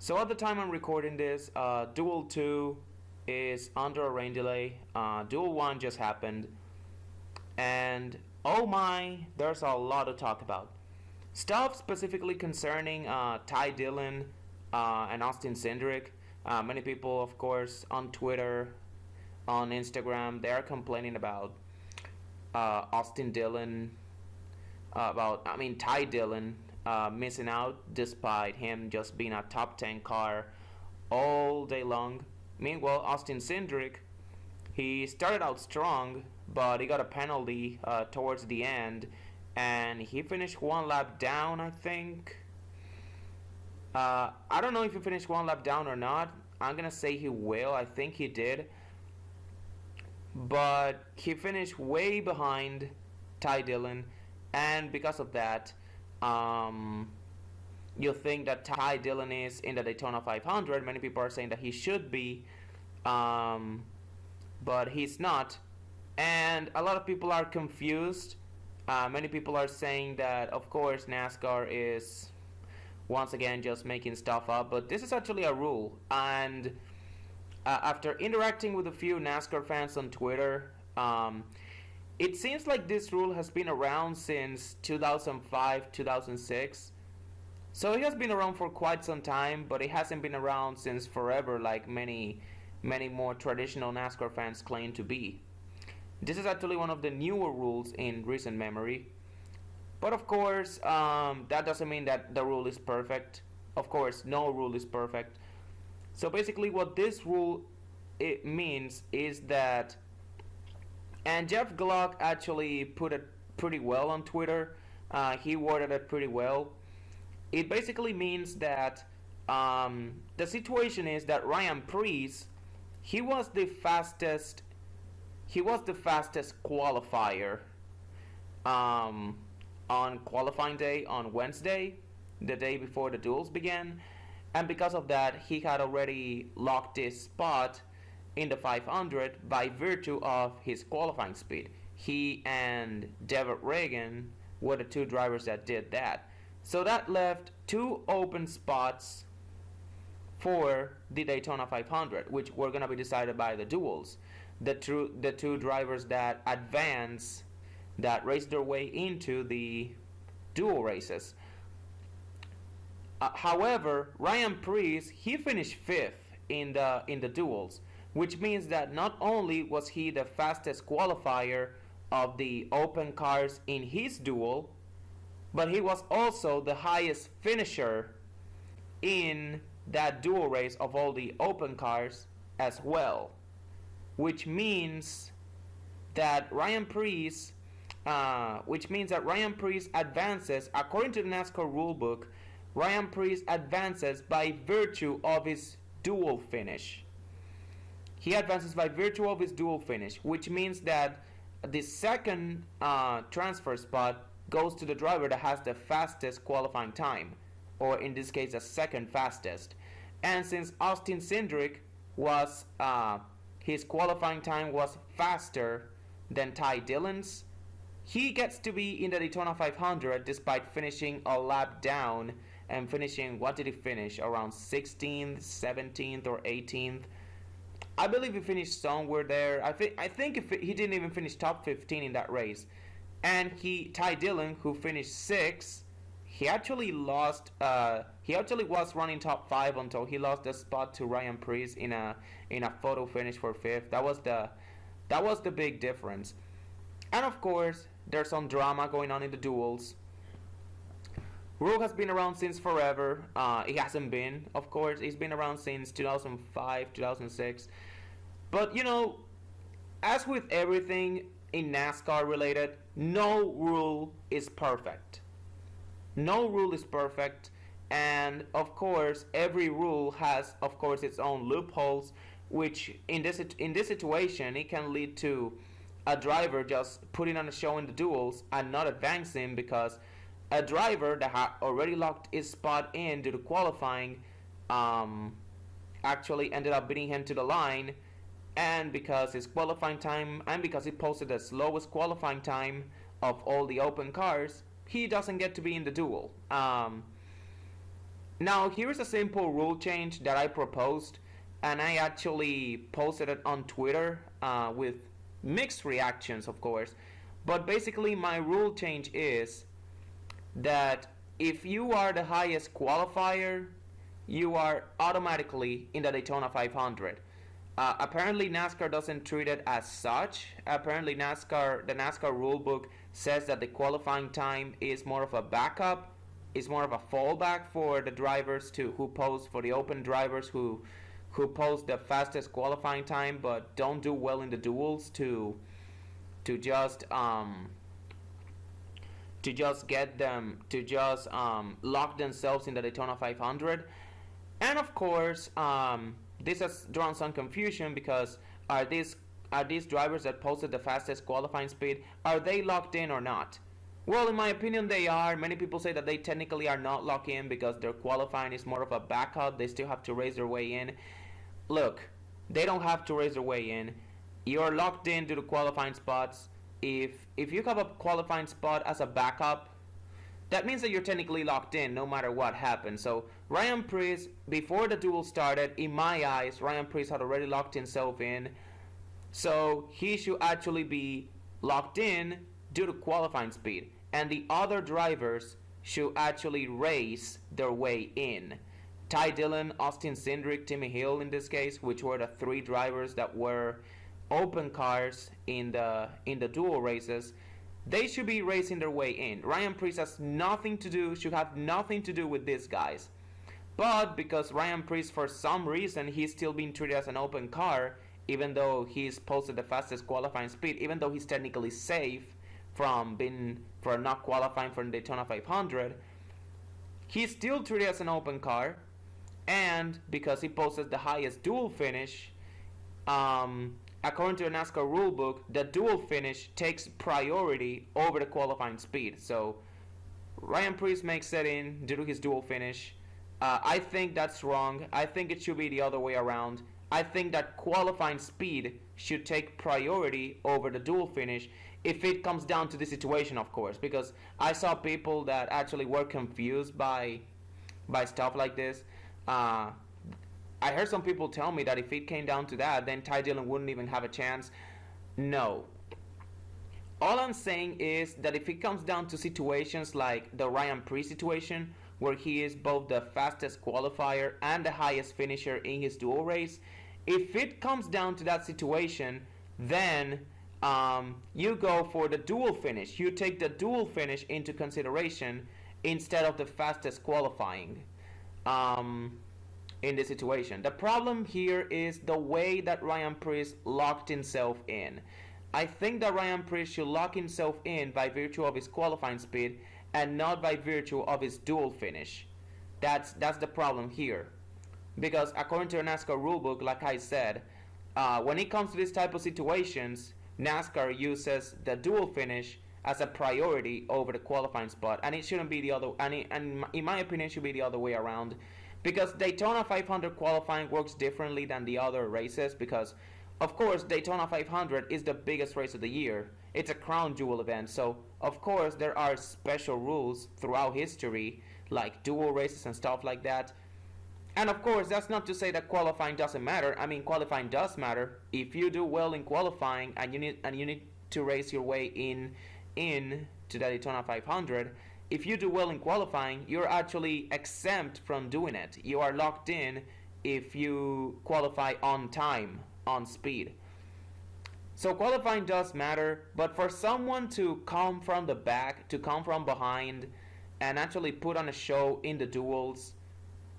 So at the time I'm recording this, Duel 2 is under a rain delay. Duel 1 just happened. And oh my, there's a lot to talk about. Stuff specifically concerning Dillon and Austin Cindric. Many people, of course, on Twitter, on Instagram, they are complaining about Austin Dillon, Ty Dillon missing out despite him just being a top 10 car all day long. Meanwhile, Austin Cindric, he started out strong, but he got a penalty towards the end, and he finished one lap down, I think. I don't know if he finished one lap down or not. I'm gonna say he will. I think he did. But he finished way behind Ty Dillon, and because of that, you'll think that Ty Dillon is in the Daytona 500. Many people are saying that he should be, but he's not. And a lot of people are confused. Many people are saying that, of course, NASCAR is once again just making stuff up, but this is actually a rule. And after interacting with a few NASCAR fans on Twitter, it seems like this rule has been around since 2005, 2006. So it has been around for quite some time, but it hasn't been around since forever, like many more traditional NASCAR fans claim to be. This is actually one of the newer rules in recent memory. But of course, that doesn't mean that the rule is perfect. Of course, no rule is perfect. So basically what this rule it means is that, and Jeff Gluck actually put it pretty well on Twitter. He worded it pretty well. It basically means that the situation is that Ryan Preece, he was the fastest qualifier on qualifying day on Wednesday, the day before the duels began, and because of that, he had already locked his spot in the 500 by virtue of his qualifying speed. He and David Reagan were the two drivers that did that. So that left two open spots for the Daytona 500, which were going to be decided by the duels. The two drivers that race their way into the dual races. However, Ryan Preece, he finished 5th in the duels, which means that not only was he the fastest qualifier of the open cars in his duel, but he was also the highest finisher in that dual race of all the open cars as well. Which means that Ryan Preece advances, according to the NASCAR rulebook, Ryan Preece advances by virtue of his dual finish. He advances by virtue of his dual finish, which means that the second transfer spot goes to the driver that has the fastest qualifying time, or in this case, the second fastest. And since Austin Cindric was his qualifying time was faster than Ty Dillon's, he gets to be in the Daytona 500 despite finishing a lap down and finishing, what did he finish, around 16th, 17th, or 18th? I believe he finished somewhere there. I think he didn't even finish top 15 in that race. And Ty Dillon, who finished 6th, he actually lost. He actually was running top 5 until he lost the spot to Ryan Preece in a photo finish for 5th. That was the big difference. And of course, there's some drama going on in the duels. Rule has been around since forever. It hasn't been, of course. It's been around since 2005, 2006. But, as with everything in NASCAR related, no rule is perfect. No rule is perfect. And, of course, every rule has, of course, its own loopholes, which in this situation, it can lead to a driver just putting on a show in the duels and not advancing because a driver that had already locked his spot in due to qualifying actually ended up beating him to the line, and because his qualifying time and because he posted the slowest qualifying time of all the open cars, he doesn't get to be in the duel. Now, here's a simple rule change that I proposed, and I actually posted it on Twitter with mixed reactions, of course. But basically, my rule change is that if you are the highest qualifier, you are automatically in the Daytona 500. Apparently, NASCAR doesn't treat it as such. Apparently, the NASCAR rulebook says that the qualifying time is more of a backup, is more of a fallback for the drivers who post, for the open drivers who post the fastest qualifying time but don't do well in the duels to just get them to just lock themselves in the Daytona 500. And of course, this has drawn some confusion because are these drivers that posted the fastest qualifying speed, are they locked in or not? Well, in my opinion, they are. Many people say that they technically are not locked in because their qualifying is more of a backup. They still have to race their way in. Look, they don't have to race their way in. You're locked into the qualifying spots. If you have a qualifying spot as a backup, that means that you're technically locked in no matter what happens. So Ryan Preece, before the duel started, in my eyes, Ryan Preece had already locked himself in. So he should actually be locked in due to qualifying speed. And the other drivers should actually race their way in. Ty Dillon, Austin Cindric, Timmy Hill in this case, which were the three drivers that were open cars in the dual races, they should be racing their way in. Ryan Preece has nothing to do, should have nothing to do with these guys. But because Ryan Preece, for some reason, he's still being treated as an open car, even though he's posted the fastest qualifying speed, even though he's technically safe for not qualifying for the Daytona 500, he's still treated as an open car. And because he posted the highest dual finish, according to the NASCAR rulebook, the dual finish takes priority over the qualifying speed. So Ryan Preece makes it in due to his dual finish. I think that's wrong. I think it should be the other way around. I think that qualifying speed should take priority over the dual finish if it comes down to the situation, of course, because I saw people that actually were confused by stuff like this. I heard some people tell me that if it came down to that, then Ty Dillon wouldn't even have a chance. No. All I'm saying is that if it comes down to situations like the Ryan Preece situation, where he is both the fastest qualifier and the highest finisher in his dual race, if it comes down to that situation, then you go for the dual finish. You take the dual finish into consideration instead of the fastest qualifying in this situation. The problem here is the way that Ryan Preece locked himself in. I think that Ryan Preece should lock himself in by virtue of his qualifying speed and not by virtue of his dual finish. That's the problem here. Because according to the NASCAR rulebook, like I said, when it comes to this type of situations, NASCAR uses the dual finish as a priority over the qualifying spot, and it shouldn't be the other. And in my opinion, it should be the other way around, because Daytona 500 qualifying works differently than the other races. Because, of course, Daytona 500 is the biggest race of the year. It's a crown jewel event, so of course there are special rules throughout history, like dual races and stuff like that. And of course, that's not to say that qualifying doesn't matter. I mean, qualifying does matter. If you do well in qualifying and you need to race your way in to the Daytona 500, if you do well in qualifying, you're actually exempt from doing it. You are locked in if you qualify on time, on speed. So qualifying does matter, but for someone to come from the back, to come from behind, and actually put on a show in the duels,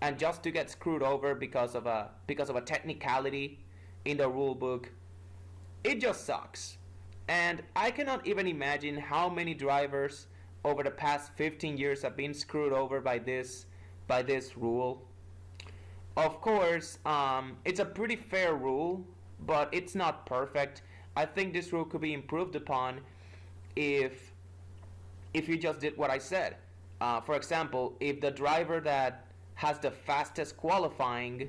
and just to get screwed over because of a technicality in the rule book, it just sucks. And I cannot even imagine how many drivers over the past 15 years have been screwed over by this rule. Of course, it's a pretty fair rule, but it's not perfect. I think this rule could be improved upon if you just did what I said. For example, if the driver that has the fastest qualifying,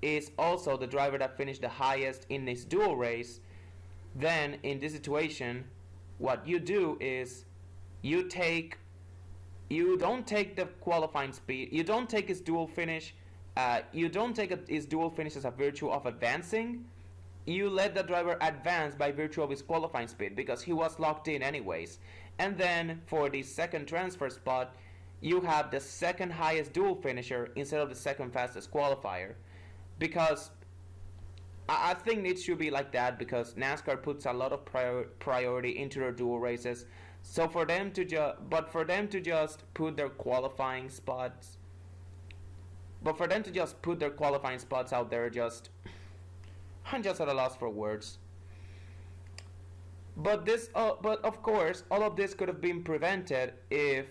is also the driver that finished the highest in this dual race, then in this situation, what you do is you take You don't take the qualifying speed. You don't take his dual finish. You don't take his dual finish as a virtue of advancing. You let the driver advance by virtue of his qualifying speed because he was locked in anyways. And then for the second transfer spot, you have the second highest dual finisher instead of the second fastest qualifier. Because I think it should be like that because NASCAR puts a lot of priority into their dual races. So for them to just put their qualifying spots, out there, I'm just at a loss for words. But of course, all of this could have been prevented if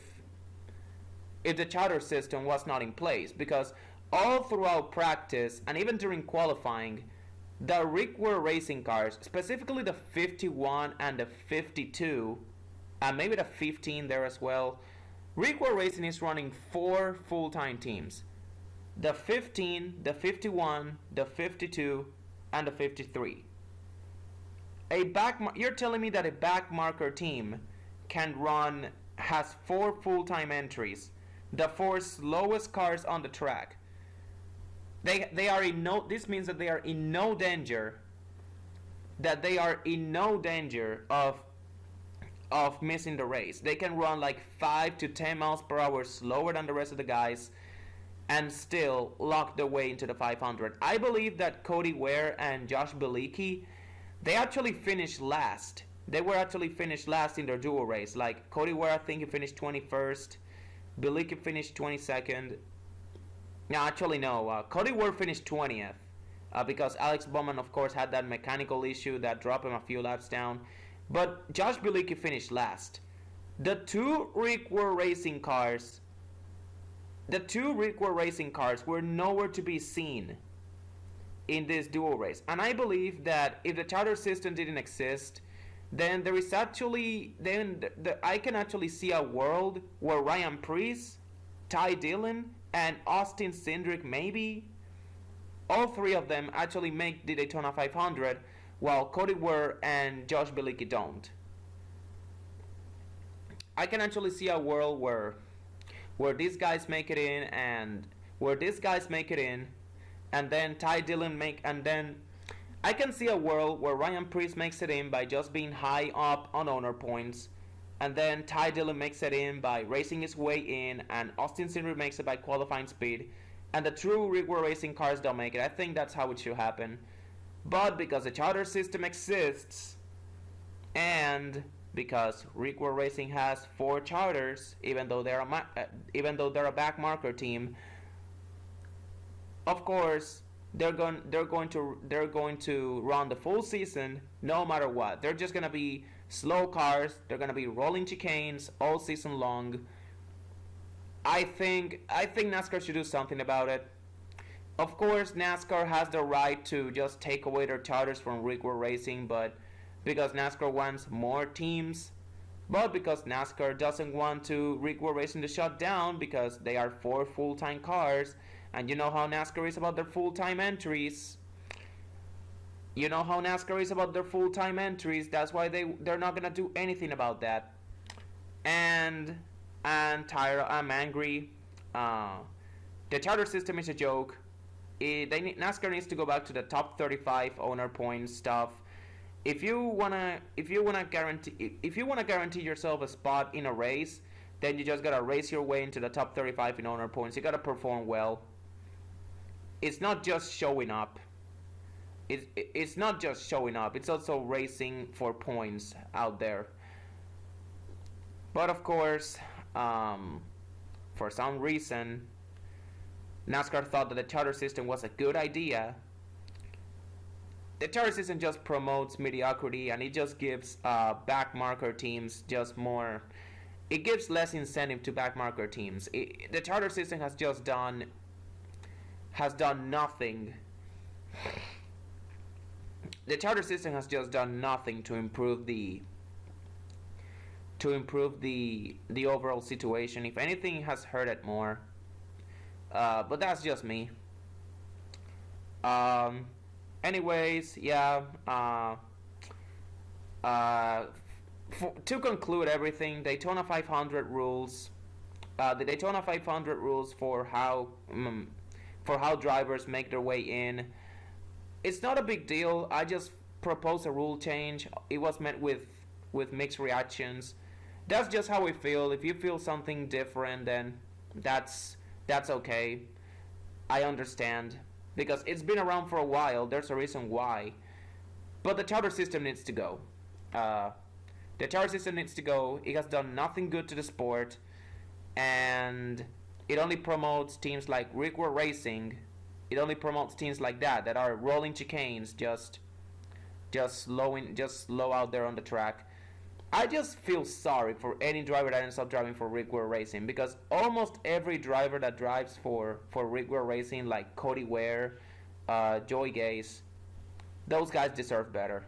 the charter system was not in place, because all throughout practice and even during qualifying, the Rickware racing cars, specifically the 51 and the 52, and maybe the 15 there as well, Rickware Racing is running 4 full-time teams. The 15, the 51, the 52, and the 53. You're telling me that a backmarker team has 4 full-time entries, the 4 slowest cars on the track. This means that they are in no danger. Of missing the race. They can run like 5 to 10 miles per hour slower than the rest of the guys and still lock their way into the 500. I believe that Cody Ware and Josh Bilicki, they actually finished last. They were actually finished last in their dual race. Like Cody Ware, I think he finished 21st. Bilicki finished 22nd. No, actually no. Cody Ware finished 20th because Alex Bowman, of course, had that mechanical issue that dropped him a few laps down. But Josh Bilicki finished last. The two Rickware racing cars were nowhere to be seen in this dual race. And I believe that if the charter system didn't exist, then I can actually see a world where Ryan Preece, Ty Dillon, and Austin Cindric, maybe, all 3 of them actually make the Daytona 500, while Cody Ware and Josh Bilicki don't. I can actually see a world where these guys make it in, and then Ty Dillon and then I can see a world where Ryan Preece makes it in by just being high up on owner points, and then Ty Dillon makes it in by racing his way in, and Austin Cindric makes it by qualifying speed, and the true Rickware racing cars don't make it. I think that's how it should happen. But because the charter system exists, and because Rickware Racing has 4 charters, even though they're a backmarker team, of course they're going to run the full season no matter what. They're just gonna be slow cars. They're gonna be rolling chicanes all season long. I think NASCAR should do something about it. Of course, NASCAR has the right to just take away their charters from Rickware Racing, but because NASCAR wants more teams, but because NASCAR doesn't want Rickware Racing to shut down because they are 4 full-time cars, and you know how NASCAR is about their full-time entries. That's why they're not gonna do anything about that. And Tyra, I'm angry. The charter system is a joke. NASCAR needs to go back to the top 35 owner points stuff. If you wanna guarantee yourself a spot in a race, then you just gotta race your way into the top 35 in owner points. You gotta perform well. It's not just showing up. It's not just showing up. It's also racing for points out there. But of course, for some reason, NASCAR thought that the charter system was a good idea. The charter system just promotes mediocrity, and it just gives backmarker teams just more. It gives less incentive to backmarker teams. The charter system has done nothing. The charter system has just done nothing to improve the overall situation. If anything, it has hurt it more. But that's just me. Anyways, yeah. To conclude everything, Daytona 500 rules the Daytona 500 rules for how drivers make their way in. It's not a big deal. I just proposed a rule change. It was met with mixed reactions. That's just how we feel. If you feel something different, then that's okay. I understand because it's been around for a while. There's a reason why. But the charter system needs to go. The charter system needs to go. It has done nothing good to the sport, and it only promotes teams like Rigor Racing. It only promotes teams like that are rolling chicanes, just slow out there on the track. I just feel sorry for any driver that ends up driving for Rigor Racing, because almost every driver that drives for Rigor Racing, like Cody Ware, Joey Gase, those guys deserve better.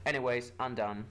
Anyways, I'm done.